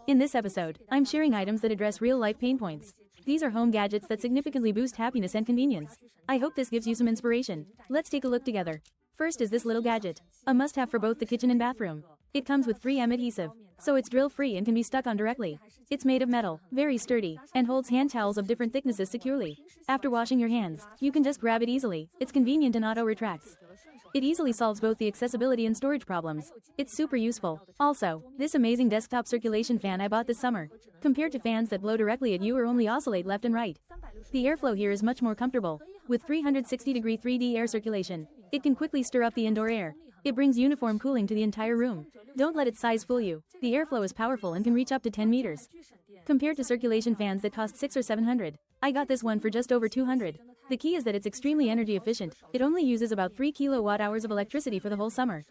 In this episode, I'm sharing items that address real-life pain points. These are home gadgets that significantly boost happiness and convenience. I hope this gives you some inspiration. Let's take a look together. First is this little gadget. A must-have for both the kitchen and bathroom. It comes with 3M adhesive, so it's drill-free and can be stuck on directly. It's made of metal, very sturdy, and holds hand towels of different thicknesses securely. After washing your hands, you can just grab it easily. It's convenient and auto-retracts. It easily solves both the accessibility and storage problems. It's super useful. Also, this amazing desktop circulation fan I bought this summer. Compared to fans that blow directly at you or only oscillate left and right, the airflow here is much more comfortable. With 360-degree 3D air circulation, it can quickly stir up the indoor air. It brings uniform cooling to the entire room. Don't let its size fool you. The airflow is powerful and can reach up to 10 meters. Compared to circulation fans that cost $600 or $700, I got this one for just over $200. The key is that it's extremely energy efficient. It only uses about 3 kilowatt-hours of electricity for the whole summer.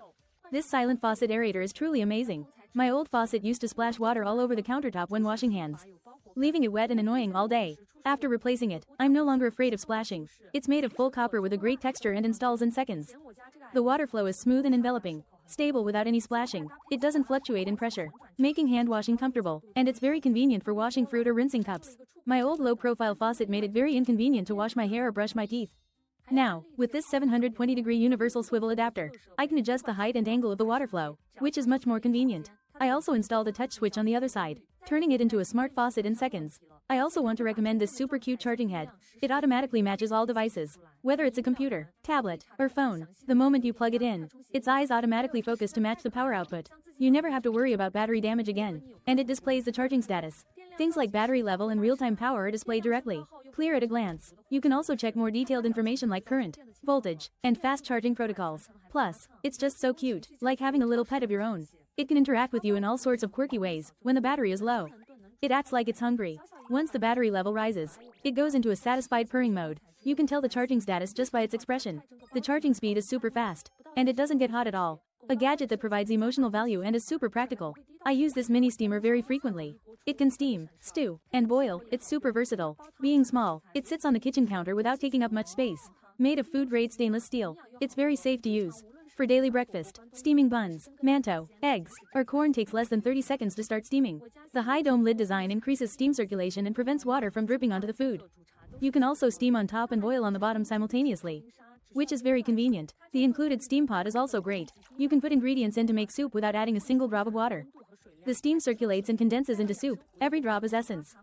This silent faucet aerator is truly amazing. My old faucet used to splash water all over the countertop when washing hands, leaving it wet and annoying all day. After replacing it, I'm no longer afraid of splashing. It's made of full copper with a great texture and installs in seconds. The water flow is smooth and enveloping, stable without any splashing. It doesn't fluctuate in pressure, making hand washing comfortable, and it's very convenient for washing fruit or rinsing cups. My old low-profile faucet made it very inconvenient to wash my hair or brush my teeth. Now, with this 720-degree universal swivel adapter, I can adjust the height and angle of the water flow, which is much more convenient. I also installed a touch switch on the other side, turning it into a smart faucet in seconds. I also want to recommend this super cute charging head. It automatically matches all devices, whether it's a computer, tablet, or phone. The moment you plug it in, its eyes automatically focus to match the power output. You never have to worry about battery damage again, and it displays the charging status. Things like battery level and real-time power are displayed directly, clear at a glance. You can also check more detailed information like current, voltage, and fast charging protocols. Plus, it's just so cute, like having a little pet of your own. It can interact with you in all sorts of quirky ways when the battery is low. It acts like it's hungry. Once the battery level rises, it goes into a satisfied purring mode. You can tell the charging status just by its expression. The charging speed is super fast, and it doesn't get hot at all. A gadget that provides emotional value and is super practical. I use this mini steamer very frequently. It can steam, stew, and boil. It's super versatile. Being small, it sits on the kitchen counter without taking up much space. Made of food-grade stainless steel, it's very safe to use. For daily breakfast, steaming buns, manto, eggs, or corn takes less than 30 seconds to start steaming. The high dome lid design increases steam circulation and prevents water from dripping onto the food. You can also steam on top and boil on the bottom simultaneously, which is very convenient. The included steam pot is also great. You can put ingredients in to make soup without adding a single drop of water. The steam circulates and condenses into soup. Every drop is essence.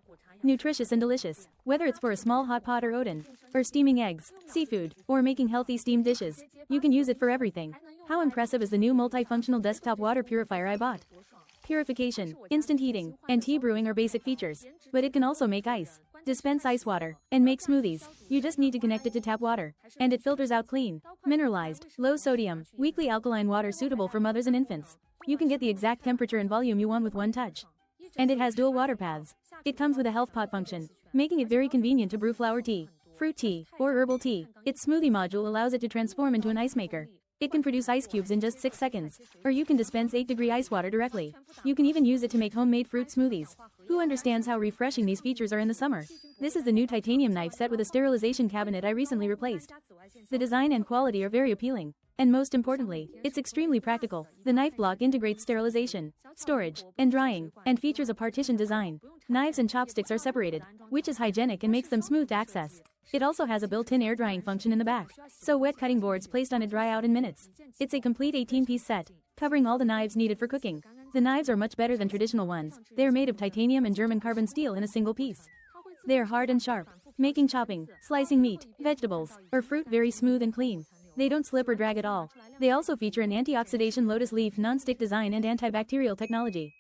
Nutritious and delicious. Whether it's for a small hot pot or oven, or steaming eggs, seafood, or making healthy steamed dishes, you can use it for everything. How impressive is the new multifunctional desktop water purifier I bought? Purification, instant heating, and tea brewing are basic features, but it can also make ice, dispense ice water, and make smoothies. You just need to connect it to tap water, and it filters out clean, mineralized, low sodium, weakly alkaline water suitable for mothers and infants. You can get the exact temperature and volume you want with one touch. And it has dual water paths. It comes with a health pot function, making it very convenient to brew flower tea, fruit tea, or herbal tea. Its smoothie module allows it to transform into an ice maker. It can produce ice cubes in just 6 seconds, or you can dispense 8-degree ice water directly. You can even use it to make homemade fruit smoothies. Who understands how refreshing these features are in the summer? This is the new titanium knife set with a sterilization cabinet I recently replaced. The design and quality are very appealing. And most importantly, it's extremely practical. The knife block integrates sterilization, storage, and drying, and features a partition design. Knives and chopsticks are separated, which is hygienic and makes them smooth to access. It also has a built-in air drying function in the back, so wet cutting boards placed on it dry out in minutes. It's a complete 18-piece set, covering all the knives needed for cooking. The knives are much better than traditional ones. They are made of titanium and German carbon steel in a single piece. They are hard and sharp, making chopping, slicing meat, vegetables, or fruit very smooth and clean. They don't slip or drag at all. They also feature an anti-oxidation lotus leaf non-stick design and antibacterial technology.